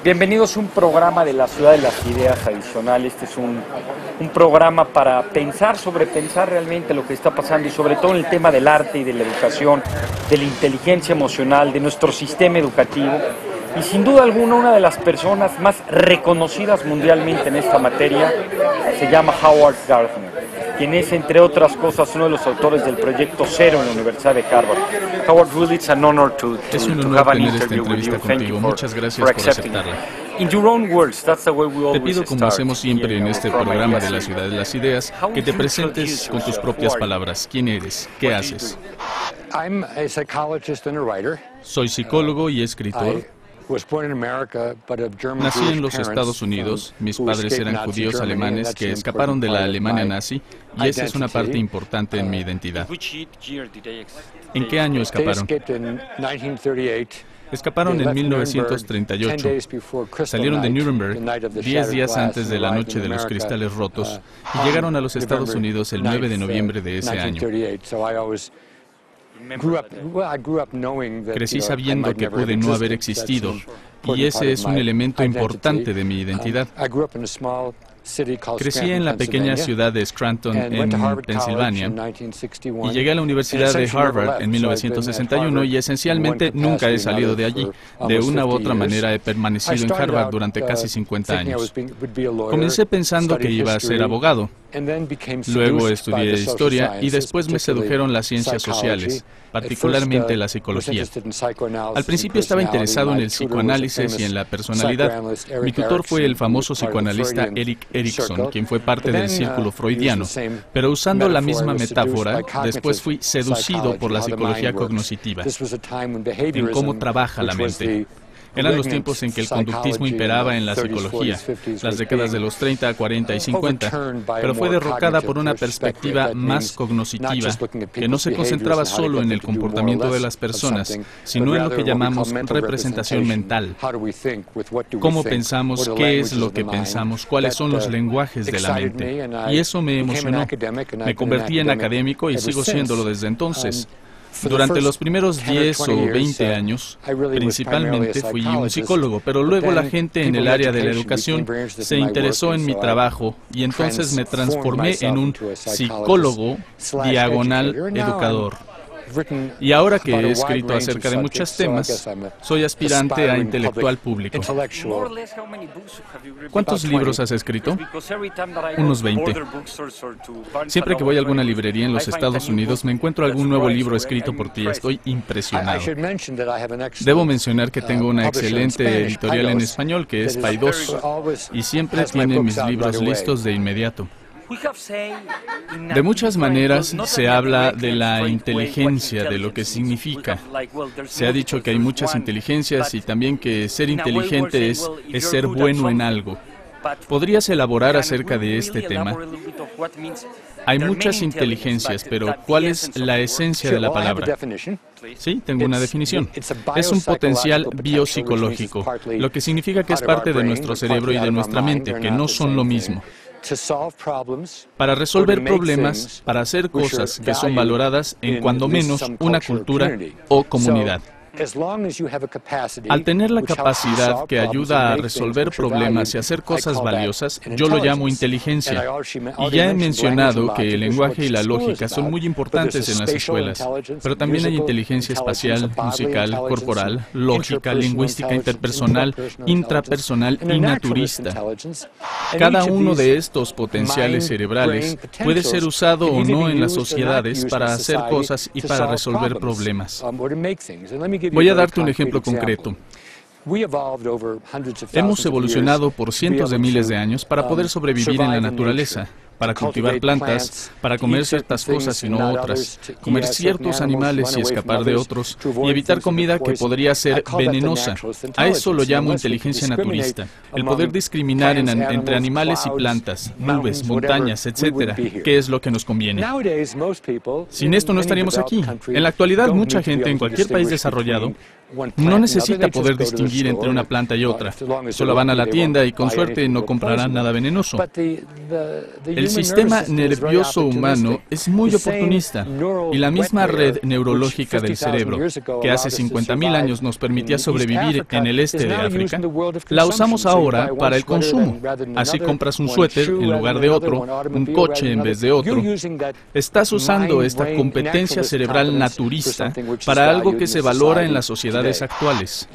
Bienvenidos a un programa de la Ciudad de las Ideas Adicional. Este es un programa para sobrepensar realmente lo que está pasando y sobre todo en el tema del arte y de la educación, de la inteligencia emocional, de nuestro sistema educativo. Y sin duda alguna una de las personas más reconocidas mundialmente en esta materia se llama Howard Gardner, quien es, entre otras cosas, uno de los autores del Proyecto Cero en la Universidad de Harvard. Howard, really, it's an honor to have an interview with you. Thank you Muchas gracias por aceptarla. In your own words, that's the way we always Te pido, como hacemos siempre en este programa de la ISE. Ciudad de las Ideas, que te presentes con tus propias palabras. ¿Quién eres? ¿Qué haces? I'm a psychologist and a writer. Soy psicólogo y escritor. I was born in America, but of German Nací en Jewish los parents Estados Unidos. Mis who padres escaped eran Nazi judíos Germany, and alemanes that's que an escaparon de la important Alemania part of nazi, my y esa es una parte identity. importante en mi identidad. ¿En ¿En qué año They escaparon? escaped in 1938. Escaparon They en left Nuremberg 1938. 10 days before Crystal Salieron de Night, Nuremberg the night of the 10 shattered días glass, antes de and la arrived noche in de los America, cristales rotos y llegaron a los Estados November Unidos el 9 de 9th, noviembre de ese año. 1938. So I always grew up knowing that, Crecí I sabiendo might que never have pude no haber existed. existido, That's an y important ese part es of un my elemento identity. importante de mi identidad. I grew up in a small city called Crecí en la Scranton, pequeña Pennsylvania, ciudad de Scranton, and went to en Harvard College Pensilvania, in 1961, y llegué a la Universidad de Harvard en 1961 y esencialmente nunca he salido de allí. De una u otra manera he permanecido en Harvard durante casi 50 años. Comencé pensando que iba a ser abogado. Luego estudié historia y después me sedujeron las ciencias sociales, particularmente la psicología. Al principio estaba interesado en el psicoanálisis y en la personalidad. Mi tutor fue el famoso psicoanalista Erik Erikson, quien fue parte del círculo freudiano. Pero usando la misma metáfora, después fui seducido por la psicología cognitiva, en cómo trabaja la mente. Eran los tiempos en que el conductismo imperaba en la psicología, las décadas de los 30, 40 y 50, pero fue derrocada por una perspectiva más cognitiva, que no se concentraba solo en el comportamiento de las personas, sino en lo que llamamos representación mental. Cómo pensamos, qué es lo que pensamos, cuáles son los lenguajes de la mente. Y eso me emocionó. Me convertí en académico y sigo siéndolo desde entonces. Durante los primeros 10 o 20 años, principalmente fui un psicólogo, pero luego la gente en el área de la educación se interesó en mi trabajo y entonces me transformé en un psicólogo diagonal educador. Y ahora que he escrito acerca de muchos temas, soy aspirante a intelectual público. ¿Cuántos libros has escrito? Unos 20. Siempre que voy a alguna librería en los Estados Unidos, me encuentro algún nuevo libro escrito por ti. Estoy impresionado. Debo mencionar que tengo una excelente editorial en español, que es Paidós, y siempre tiene mis libros listos de inmediato. De muchas maneras se habla de la inteligencia, de lo que significa. Se ha dicho que hay muchas inteligencias y también que ser inteligente es ser bueno en algo. ¿Podrías elaborar acerca de este tema? Hay muchas inteligencias, pero ¿cuál es la esencia de la palabra? Sí, tengo una definición. Es un potencial biopsicológico, lo que significa que es parte de nuestro cerebro y de nuestra mente, que no son lo mismo. Para resolver problemas, para hacer cosas que son valoradas en cuando menos una cultura o comunidad. Al tener la capacidad que ayuda a resolver problemas y hacer cosas valiosas, yo lo llamo inteligencia. Y ya he mencionado que el lenguaje y la lógica son muy importantes en las escuelas, pero también hay inteligencia espacial, musical, corporal, lógica, lingüística, interpersonal, intrapersonal y naturista. Cada uno de estos potenciales cerebrales puede ser usado o no en las sociedades para hacer cosas y para resolver problemas. Voy a darte un ejemplo concreto. Hemos evolucionado por cientos de miles de años para poder sobrevivir en la naturaleza, para cultivar plantas, para comer ciertas cosas y no otras, comer ciertos animales y escapar de otros, y evitar comida que podría ser venenosa. A eso lo llamo inteligencia naturista, el poder discriminar entre animales y plantas, nubes, montañas, etcétera, qué es lo que nos conviene. Sin esto no estaríamos aquí. En la actualidad, mucha gente en cualquier país desarrollado No necesita poder distinguir entre una planta y otra. Solo van a la tienda y con suerte no comprarán nada venenoso. El sistema nervioso humano es muy oportunista y la misma red neurológica del cerebro, que hace 50.000 años nos permitía sobrevivir en el este de África, la usamos ahora para el consumo. Así compras un suéter en lugar de otro, un coche en vez de otro. Estás usando esta competencia cerebral naturista para algo que se valora en las sociedades actuales.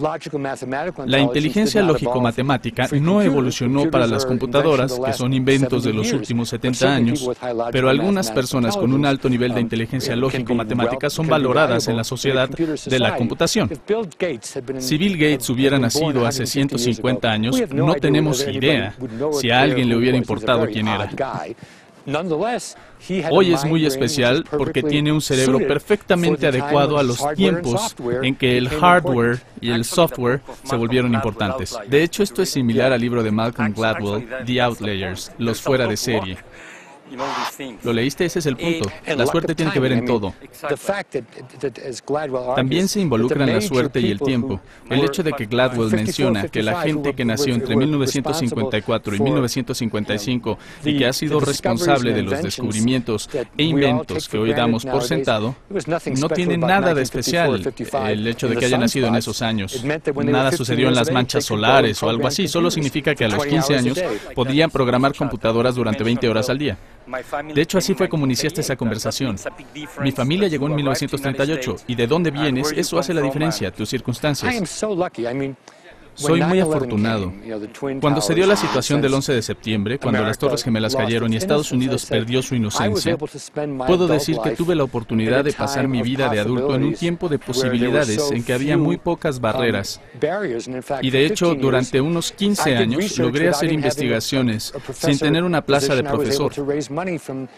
La inteligencia lógico-matemática no evolucionó para las computadoras, que son inventos de los últimos 70 años, pero algunas personas con un alto nivel de inteligencia lógico-matemática son valoradas en la sociedad de la computación. Si Bill Gates hubiera nacido hace 150 años, no tenemos idea si a alguien le hubiera importado quién era. Hoy es muy especial porque tiene un cerebro perfectamente adecuado a los tiempos en que el hardware y el software se volvieron importantes. De hecho, esto es similar al libro de Malcolm Gladwell, The Outliers, los fuera de serie. ¿Lo leíste? Ese es el punto. La suerte tiene que ver en todo. También se involucran la suerte y el tiempo. El hecho de que Gladwell menciona que la gente que nació entre 1954 y 1955 y que ha sido responsable de los descubrimientos e inventos que hoy damos por sentado, no tiene nada de especial el hecho de que haya nacido en esos años. Nada sucedió en las manchas solares o algo así. Solo significa que a los 15 años podían programar computadoras durante 20 horas al día. De hecho, así fue como iniciaste esa conversación. Mi familia llegó en 1938, y de dónde vienes, eso hace la diferencia, tus circunstancias. Soy muy afortunado. Cuando se dio la situación del 11 de septiembre, cuando las Torres Gemelas cayeron y Estados Unidos perdió su inocencia, puedo decir que tuve la oportunidad de pasar mi vida de adulto en un tiempo de posibilidades en que había muy pocas barreras. Y de hecho, durante unos 15 años logré hacer investigaciones sin tener una plaza de profesor.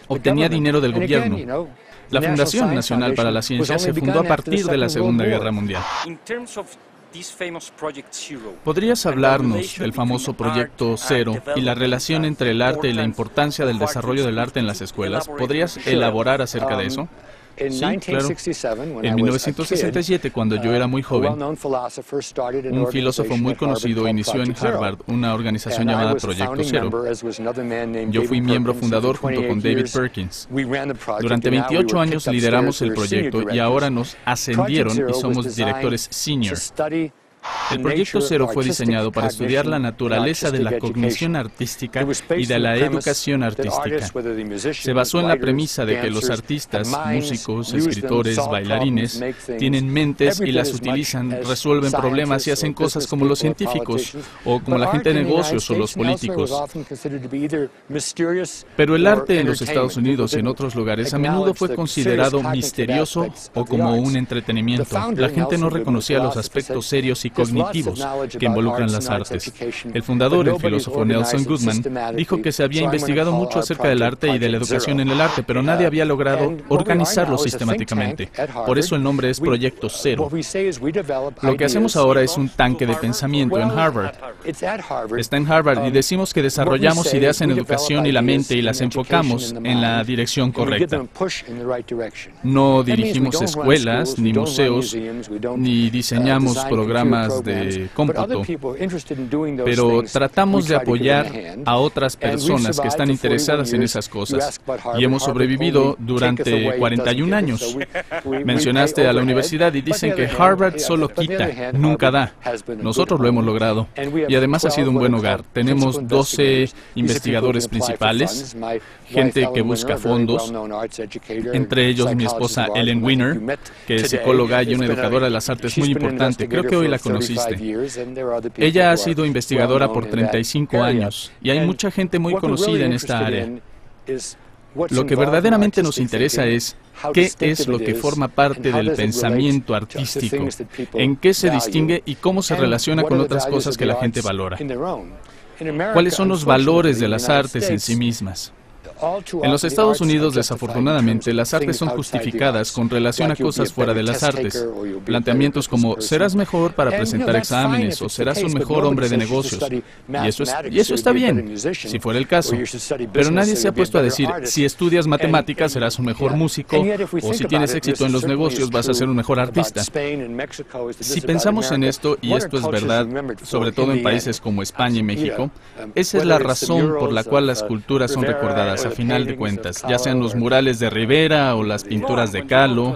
Obtenía dinero del gobierno. La Fundación Nacional para la Ciencia se fundó a partir de la Segunda Guerra Mundial. ¿Podrías hablarnos del famoso Proyecto Cero y la relación entre el arte y la importancia del desarrollo del arte en las escuelas? ¿Podrías elaborar acerca de eso? Sí, claro. En 1967, cuando yo era muy joven, un filósofo muy conocido inició en Harvard una organización llamada Proyecto Cero. Yo fui miembro fundador junto con David Perkins. Durante 28 años lideramos el proyecto y ahora nos ascendieron y somos directores senior. El Proyecto Cero fue diseñado para estudiar la naturaleza de la cognición artística y de la educación artística. Se basó en la premisa de que los artistas, músicos, escritores, bailarines, tienen mentes y las utilizan, resuelven problemas y hacen cosas como los científicos, o como la gente de negocios o los políticos. Pero el arte en los Estados Unidos y en otros lugares a menudo fue considerado misterioso o como un entretenimiento. La gente no reconocía los aspectos serios y cognitivos que involucran las artes. El fundador, el filósofo Nelson Goodman, dijo que se había investigado mucho acerca del arte y de la educación en el arte, pero nadie había logrado organizarlo sistemáticamente. Por eso el nombre es Proyecto Cero. Lo que hacemos ahora es un tanque de pensamiento en Harvard. Está en Harvard y decimos que desarrollamos ideas en educación y la mente y las enfocamos en la dirección correcta. No dirigimos escuelas, ni museos, ni diseñamos programas de cómputo, pero tratamos de apoyar a otras personas que están interesadas en esas cosas y hemos sobrevivido durante 41 años. Mencionaste a la universidad y dicen que Harvard solo quita, nunca da. Nosotros lo hemos logrado y además ha sido un buen hogar. Tenemos 12 investigadores principales, gente que busca fondos, entre ellos mi esposa Ellen Wiener, que es psicóloga y una educadora de las artes muy importante. Creo que hoy la conociste. Ella ha sido investigadora por 35 años y hay mucha gente muy conocida en esta área. Lo que verdaderamente nos interesa es qué es lo que forma parte del pensamiento artístico, en qué se distingue y cómo se relaciona con otras cosas que la gente valora. ¿Cuáles son los valores de las artes en sí mismas? En los Estados Unidos, desafortunadamente, las artes son justificadas con relación a cosas fuera de las artes. Planteamientos como serás mejor para presentar exámenes o serás un mejor hombre de negocios. Y eso está bien, si fuera el caso. Pero nadie se ha puesto a decir, si estudias matemáticas serás un mejor músico o si tienes éxito en los negocios vas a ser un mejor artista. Si pensamos en esto, y esto es verdad, sobre todo en países como España y México, esa es la razón por la cual las culturas son recordadas a final de cuentas, ya sean los murales de Rivera o las pinturas de Kahlo.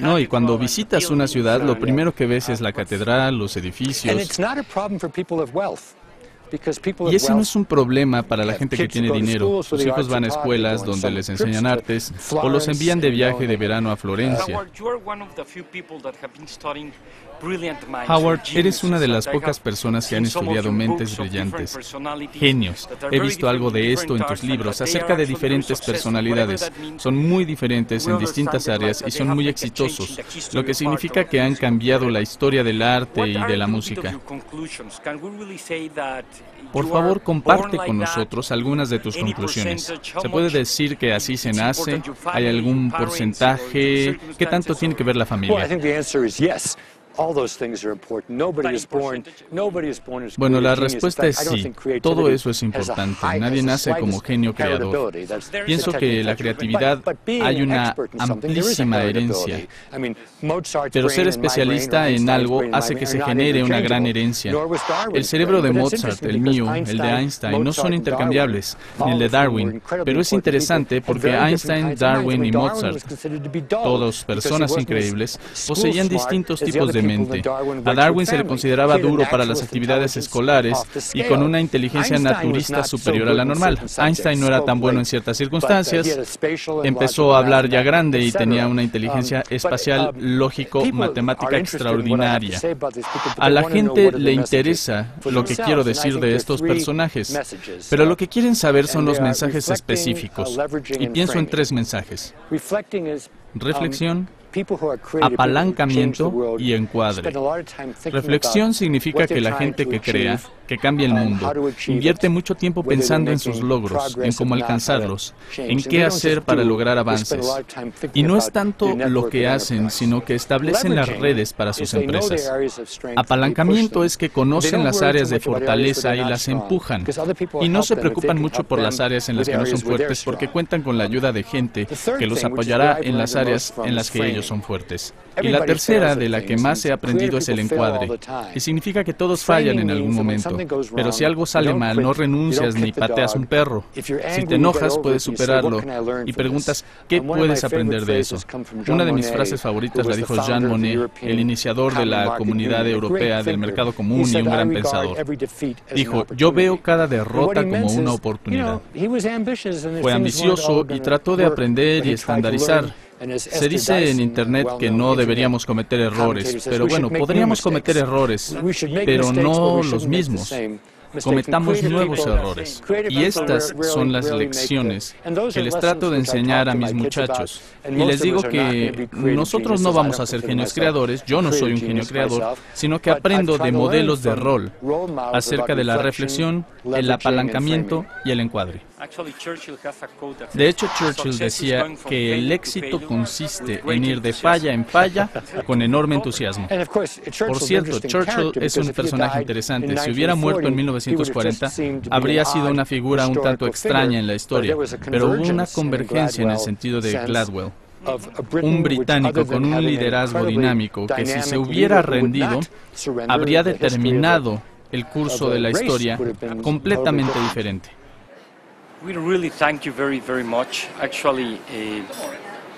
No, y cuando visitas una ciudad, lo primero que ves es la catedral, los edificios. Y ese no es un problema para la gente que tiene dinero. Sus hijos van a escuelas donde les enseñan artes o los envían de viaje de verano a Florencia. Howard, eres una de las pocas personas que han estudiado mentes brillantes, genios. He visto algo de esto en tus libros acerca de diferentes personalidades. Son muy diferentes en distintas áreas y son muy exitosos, lo que significa que han cambiado la historia del arte y de la música. Por favor, comparte con nosotros algunas de tus conclusiones. ¿Se puede decir que así se nace? ¿Hay algún porcentaje? ¿Qué tanto tiene que ver la familia? Bueno, la respuesta es sí. Todo eso es importante. Nadie nace como genio creador. Pienso que la creatividad hay una amplísima herencia. Pero ser especialista en algo hace que se genere una gran herencia. El cerebro de Mozart, el mío, el de Einstein, no son intercambiables, ni el de Darwin. Pero es interesante porque Einstein, Darwin y Mozart, todos personas increíbles, poseían distintos tipos de mente. A Darwin se le consideraba duro para las actividades escolares y con una inteligencia naturista superior a la normal. Einstein no era tan bueno en ciertas circunstancias, empezó a hablar ya grande y tenía una inteligencia espacial, lógico, matemática extraordinaria. A la gente le interesa lo que quiero decir de estos personajes, pero lo que quieren saber son los mensajes específicos. Y pienso en 3 mensajes: reflexión, apalancamiento y encuadre. Reflexión significa que la gente que crea, que cambia el mundo, invierte mucho tiempo pensando en sus logros, en cómo alcanzarlos, en qué hacer para lograr avances. Y no es tanto lo que hacen, sino que establecen las redes para sus empresas. Apalancamiento es que conocen las áreas de fortaleza y las empujan. Y no se preocupan mucho por las áreas en las que no son fuertes porque cuentan con la ayuda de gente que los apoyará en las áreas en las que ellos son fuertes. Y la tercera, de la que más he aprendido, es el encuadre, que significa que todos fallan en algún momento. Pero si algo sale mal, no renuncias ni pateas un perro. Si te enojas, puedes superarlo y preguntas, ¿qué puedes aprender de eso? Una de mis frases favoritas la dijo Jean Monnet, el iniciador de la Comunidad Europea del Mercado Común y un gran pensador. Dijo, yo veo cada derrota como una oportunidad. Fue ambicioso y trató de aprender y estandarizar. Se dice en Internet que no deberíamos cometer errores, pero bueno, podríamos cometer errores, pero no los mismos. Cometamos nuevos errores. Y estas son las lecciones que les trato de enseñar a mis muchachos. Y les digo que nosotros no vamos a ser genios creadores, yo no soy un genio creador, sino que aprendo de modelos de rol acerca de la reflexión, el apalancamiento y el encuadre. De hecho, Churchill decía que el éxito consiste en ir de falla en falla con enorme entusiasmo. Por cierto, Churchill es un personaje interesante. Si hubiera muerto en 1940, habría sido una figura un tanto extraña en la historia, pero hubo una convergencia en el sentido de Gladwell. Un británico con un liderazgo dinámico que si se hubiera rendido, habría determinado el curso de la historia completamente diferente. We really thank you very much. Actually,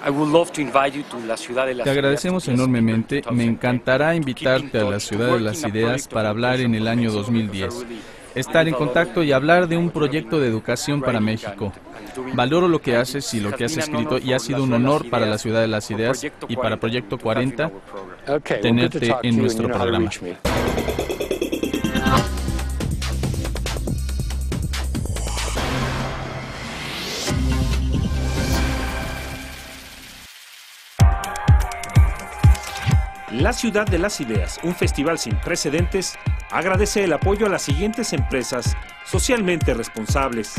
I would love to invite you to la Ciudad de las Ideas. Te agradecemos enormemente. Me encantará invitarte a la Ciudad de las Ideas para hablar en el año 2010. Estar en contacto y hablar de un proyecto de educación para México. Valoro lo que haces y lo que has escrito y ha sido un honor para la Ciudad de las Ideas y para Proyecto 40 tenerte en nuestro programa. La Ciudad de las Ideas, un festival sin precedentes, agradece el apoyo a las siguientes empresas socialmente responsables.